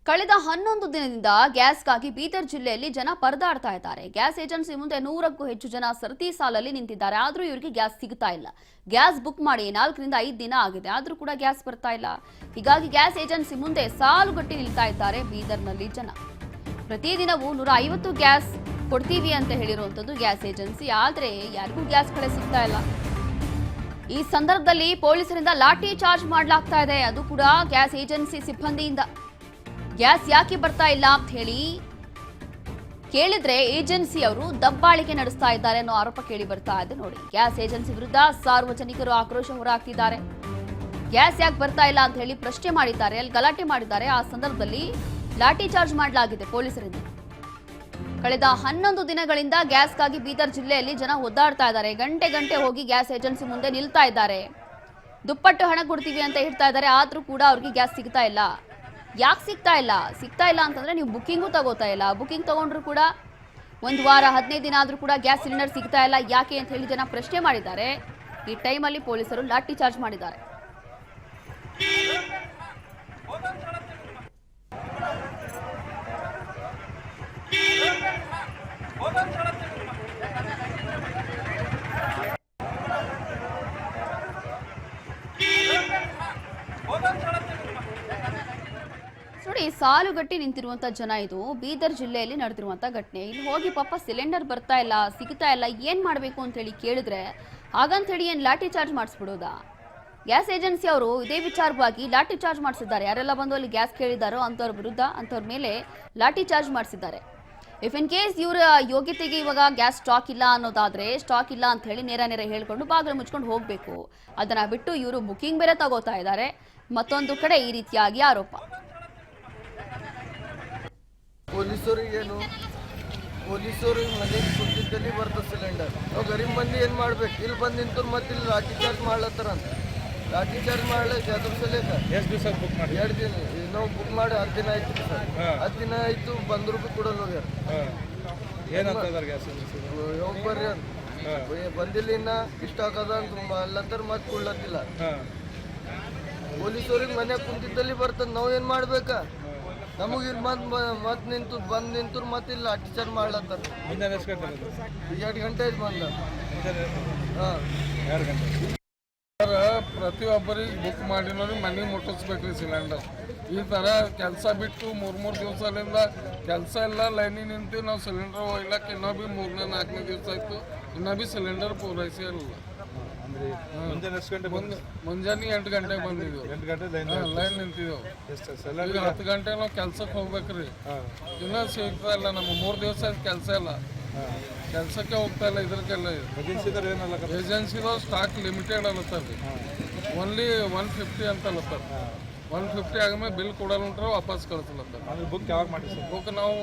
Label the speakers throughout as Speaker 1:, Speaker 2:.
Speaker 1: ಕಳೆದ 11 ದಿನದಿಂದ ಗ್ಯಾಸ್ಗಾಗಿ ಬೀದರ್ ಜಿಲ್ಲೆಯಲ್ಲಿ ಜನ ಪರದಾಡ್ತಾ ಇದ್ದಾರೆ. ಗ್ಯಾಸ್ ಏಜೆನ್ಸಿ ಮುಂದೆ 100ಕ್ಕೂ ಹೆಚ್ಚು ಜನ ಸರತಿ ಸಾಲಲ್ಲಿ ನಿಂತಿದ್ದಾರೆ. ಆದರೂ ಇವರಿಗೆ ಗ್ಯಾಸ್ ಸಿಗ್ತಾ ಇಲ್ಲ. ಗ್ಯಾಸ್ ಬುಕ್ ಮಾಡಿ 4 ರಿಂದ 5 ದಿನ ಆಗಿದೆ. ಆದರೂ ಕೂಡ ಗ್ಯಾಸ್ ಬರ್ತಾ ಇಲ್ಲ. ಹೀಗಾಗಿ ಗ್ಯಾಸ್ ಏಜೆನ್ಸಿ ಮುಂದೆ ಸಾಲುಗಟ್ಟಿ ನಿಲ್ತಾ ಇದ್ದಾರೆ ಬೀದರ್ನಲ್ಲಿ ಜನ. ಪ್ರತಿದಿನವೂ 150 ಗ್ಯಾಸ್ ಕೊಡ್ತೀವಿ ಅಂತ ಹೇಳಿರುವಂತದ್ದು ಗ್ಯಾಸ್ ಏಜೆನ್ಸಿ. ಆದರೆ ಯಾರಿಗೂ ಗ್ಯಾಸ್ಗಳೇ ಸಿಗ್ತಾ ಇಲ್ಲ. ಈ ಸಂದರ್ಭದಲ್ಲಿ ಪೊಲೀಸರಿಂದ ಲಾಠಿ ಚಾರ್ಜ್ ಮಾಡಲಾಗ್ತಾ ಇದೆ. ಅದು ಕೂಡ ಗ್ಯಾಸ್ ಏಜೆನ್ಸಿ ಸಿಬ್ಬಂದಿಯಿಂದ. ಗ್ಯಾಸ್ ಯಾಕೆ ಬರ್ತಾ ಇಲ್ಲ ಅಂತ ಹೇಳಿ ಕೇಳಿದ್ರೆ ಏಜೆನ್ಸಿ ಅವರು ದಬ್ಬಾಳಿಕೆ ನಡೆಸ್ತಾ ಇದ್ದಾರೆ ಅನ್ನೋ ಆರೋಪ ಕೇಳಿ ಬರ್ತಾ ಇದೆ. ನೋಡಿ, ಗ್ಯಾಸ್ ಏಜೆನ್ಸಿ ವಿರುದ್ಧ ಸಾರ್ವಜನಿಕರು ಆಕ್ರೋಶ ಹೊರಹಾಕ್ತಿದ್ದಾರೆ. ಗ್ಯಾಸ್ ಯಾಕೆ ಬರ್ತಾ ಇಲ್ಲ ಅಂತ ಹೇಳಿ ಪ್ರಶ್ನೆ ಮಾಡಿದ್ದಾರೆ, ಅಲ್ಲಿ ಗಲಾಟೆ ಮಾಡಿದ್ದಾರೆ. ಆ ಸಂದರ್ಭದಲ್ಲಿ ಲಾಠಿ ಚಾರ್ಜ್ ಮಾಡಲಾಗಿದೆ ಪೊಲೀಸರಿಂದ. ಕಳೆದ 11 ದಿನಗಳಿಂದ ಗ್ಯಾಸ್ಗಾಗಿ ಬೀದರ್ ಜಿಲ್ಲೆಯಲ್ಲಿ ಜನ ಒದ್ದಾಡ್ತಾ ಇದ್ದಾರೆ. ಗಂಟೆ ಹೋಗಿ ಗ್ಯಾಸ್ ಏಜೆನ್ಸಿ ಮುಂದೆ ನಿಲ್ತಾ ಇದ್ದಾರೆ. ದುಪ್ಪಟ್ಟು ಹಣ ಕೊಡ್ತೀವಿ ಅಂತ ಹೇಳ್ತಾ ಇದ್ದಾರೆ. ಆದ್ರೂ ಕೂಡ ಅವ್ರಿಗೆ ಗ್ಯಾಸ್ ಸಿಗ್ತಾ ಇಲ್ಲ. ಯಾಕೆ ಸಿಗ್ತಾ ಇಲ್ಲ ಅಂತಂದ್ರೆ ನೀವು ಬುಕ್ಕಿಂಗು ತಗೋತಾ ಇಲ್ಲ. ಬುಕ್ಕಿಂಗ್ ತಗೊಂಡ್ರು ಕೂಡ 1 ವಾರ 15 ದಿನ ಆದ್ರೂ ಕೂಡ ಗ್ಯಾಸ್ ಸಿಲಿಂಡರ್ ಸಿಗ್ತಾ ಇಲ್ಲ. ಯಾಕೆ ಅಂತ ಹೇಳಿ ಜನ ಪ್ರಶ್ನೆ ಮಾಡಿದ್ದಾರೆ. ಈ ಟೈಮಲ್ಲಿ ಪೊಲೀಸರು ಲಾಠಿ ಚಾರ್ಜ್ ಮಾಡಿದ್ದಾರೆ. ನೋಡಿ, ಸಾಲುಗಟ್ಟಿ ನಿಂತಿರುವಂತ ಜನ. ಇದು ಬೀದರ್ ಜಿಲ್ಲೆಯಲ್ಲಿ ನಡೆದಿರುವಂತ ಘಟನೆ. ಇಲ್ಲಿ ಹೋಗಿ ಪಾಪ ಸಿಲಿಂಡರ್ ಬರ್ತಾ ಇಲ್ಲ, ಸಿಗ್ತಾ ಇಲ್ಲ, ಏನ್ ಮಾಡಬೇಕು ಅಂತ ಹೇಳಿ ಕೇಳಿದ್ರೆ ಹಾಗಂತ ಹೇಳಿ ಏನ್ ಲಾಠಿ ಚಾರ್ಜ್ ಮಾಡಿಸ್ಬಿಡೋದಾ? ಗ್ಯಾಸ್ ಏಜೆನ್ಸಿ ಅವರು ಇದೇ ವಿಚಾರವಾಗಿ ಲಾಠಿ ಚಾರ್ಜ್ ಮಾಡಿಸಿದ್ದಾರೆ. ಯಾರೆಲ್ಲ ಬಂದು ಅಲ್ಲಿ ಗ್ಯಾಸ್ ಕೇಳಿದಾರೋ ಅಂತವ್ರ ವಿರುದ್ಧ, ಅಂತವ್ರ ಮೇಲೆ ಲಾಠಿ ಚಾರ್ಜ್ ಮಾಡಿಸಿದ್ದಾರೆ. ಇಫ್ ಇನ್ ಕೇಸ್ ಇವರ ಯೋಗ್ಯತೆಗೆ ಇವಾಗ ಗ್ಯಾಸ್ ಸ್ಟಾಕ್ ಇಲ್ಲ ಅನ್ನೋದಾದ್ರೆ, ಸ್ಟಾಕ್ ಇಲ್ಲ ಅಂತ ಹೇಳಿ ನೇರ ಹೇಳ್ಕೊಂಡು ಬಾಗಿಲು ಮುಚ್ಕೊಂಡು ಹೋಗ್ಬೇಕು. ಅದನ್ನ ಬಿಟ್ಟು ಇವರು ಬುಕಿಂಗ್ ಬೇರೆ ತಗೋತಾ ಇದ್ದಾರೆ. ಮತ್ತೊಂದು ಕಡೆ ಈ ರೀತಿಯಾಗಿ ಆರೋಪ.
Speaker 2: ಪೊಲೀಸರಿಗೇನು, ಪೊಲೀಸರಿಗೆ ಮನೆಗೆ ಕುಂತಿದ್ದಲ್ಲಿ ಬರ್ತದೆ ಸಿಲಿಂಡರ್. ನಾವು ಗರೀಬ್ ಮಂದಿ ಏನು ಮಾಡ್ಬೇಕು? ಇಲ್ಲಿ ಬಂದು ನಿಂತು ಮತ್ತೆ ಇಲ್ಲಿ ಲಾಠಿ ಚಾರ್ಜ್ ಮಾಡ್ಲತ್ತಾರಂತ. ಲಾಠಿ ಚಾರ್ಜ್ ಮಾಡ್ಲಿಕ್ಕೆ ಅದ್ರ ಸಲೇಕ
Speaker 3: ಎಷ್ಟು ದಿವಸ ಬುಕ್ ಮಾಡಿ?
Speaker 2: 2 ದಿನ. ನಾವು ಬುಕ್ ಮಾಡಿ 10 ದಿನ ಆಯ್ತು ಸರ್. 10 ದಿನ ಆಯ್ತು, ಬಂದ್ರು ಕೊಡಲ್ಲ ಹೋಗ್ಯಾರ.
Speaker 3: ಏನಂತ ಗ್ಯಾಸ್
Speaker 2: ಹೋಗಿ ಬರ್ರಿ ಅಂತ ಬಂದಿಲ್ಲ. ಇನ್ನ ಇಷ್ಟ ಆಗದ ಅಂತ ಅಲ್ಲಂತರ ಮತ್ತೆ ಕೊಡ್ಲತ್ತಿಲ್ಲ. ಪೊಲೀಸರಿಗೆ ಮನೆಗೆ ಕುಂತಿದ್ದಲ್ಲಿ ಬರ್ತದೆ. ನಾವು ಏನು ಮಾಡ್ಬೇಕಾ? ನಮಗೆ ಇಲ್ಲಿ ಮತ್ತೆ ನಿಂತು ಮತ್ತೆ ಇಲ್ಲಿ ಲಾಠಿ ಚಾರ್ಜ್ ಮಾಡ್ಲತ್ತಾರ. 2 ಗಂಟೆ ಆಯ್ತು ಬಂದ. ಹಾಂ,
Speaker 3: 2 ಗಂಟೆ.
Speaker 4: ಪ್ರತಿಯೊಬ್ಬರಿಗೆ ಬುಕ್ ಮಾಡಿನವ್ರಿಗೆ ಮನೆಗೆ ಮುಟ್ಟಿಸ್ಬೇಕ್ರಿ ಸಿಲಿಂಡರ್. ಈ ಥರ ಕೆಲಸ ಬಿಟ್ಟು 3 ದಿವಸದಿಂದ ಕೆಲಸ ಎಲ್ಲ ಲೈನಿಗೆ ನಿಂತೀವಿ. ನಾವು ಸಿಲಿಂಡರ್ ಒಯ್ಲಕ್ಕೆ ಇನ್ನೂ ಭೀ 3ನೇ 4ನೇ ದಿವಸ ಆಯಿತು. ಇನ್ನೂ ಭೀ ಸಿಲಿಂಡರ್ ಪೂರೈಸಿ ಇಲ್ಲ. ಮುಂಜಾನೆ 8 ಗಂಟೆಗೆ ಬಂದಿದ್ದೆವು.
Speaker 3: 8 ಗಂಟೆ
Speaker 4: ಲೈನ್ ನಿಂತಿದ್ದೆವು. ಈಗ 10 ಗಂಟೆಗೆ ನಾವು ಕೆಲ್ಸಕ್ಕೆ ಹೋಗ್ಬೇಕ್ರಿ. ಇನ್ನೂ ಸಿಗ್ತಾ ಇಲ್ಲ. ನಮ್ಮ 3 ದಿವಸ ಕೆಲಸ ಇಲ್ಲ. ಕೆಲಸಕ್ಕೆ ಹೋಗ್ತಾ ಇಲ್ಲ. ಇದಕ್ಕೆಲ್ಲ ಏಜೆನ್ಸಿದವ್ರು ಸ್ಟಾಕ್ ಲಿಮಿಟೆಡ್ ಅಲ್ಲತ್ತಾರ. ಓನ್ಲಿ 150 ಅಂತ ಅಲ್ಲತ್ತಾರ. 150 ಆದ್ಮೇಲೆ ಬಿಲ್ ಕೊಡಲ್ಲ ಉಂಟ್ರೆ ವಾಪಸ್ ಕಳಿಸ್ಲತ್ತಾರ.
Speaker 3: ಬುಕ್ ಯಾವಾಗ ಮಾಡಿ ಸರ್?
Speaker 4: ಬುಕ್ ನಾವು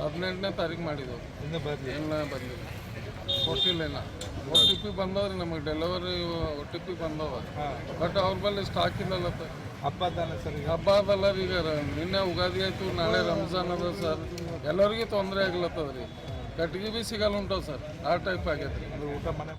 Speaker 4: 18ನೇ ತಾರೀಕು ಮಾಡಿದೆವು.
Speaker 3: ಇನ್ನೂ
Speaker 4: ಬಂದಿಲ್ಲ, ಕೊಟ್ಟಿಲ್ಲ. ಇಲ್ಲ OTP ಬಂದವ್ರಿ, ನಮಗೆ ಡೆಲಿವರಿ OTP ಬಂದವ. ಬಟ್ ಅವ್ರ ಬಳಿ ಸ್ಟಾಕ್ ಇಲ್ಲತ್ತ.
Speaker 3: ಹಬ್ಬದಾನೆ ಸರ್?
Speaker 4: ಹಬ್ಬ ಅದಲ್ಲ. ಈಗ ನಿನ್ನೆ ಉಗಾದಿ ಆಯ್ತು, ನಾಳೆ ರಂಜಾನ್ ಅದ ಸರ್. ಎಲ್ಲರಿಗೂ ತೊಂದರೆ ಆಗ್ಲತ್ತದ್ರಿ. ಕಟ್ಟಿಗೆ ಭೀ ಸಿಗಲ್ಲ ಉಂಟವ ಸರ್. ಆ ಟೈಪ್ ಆಗೈತ್ರಿ.
Speaker 3: ಊಟ ಮನೆ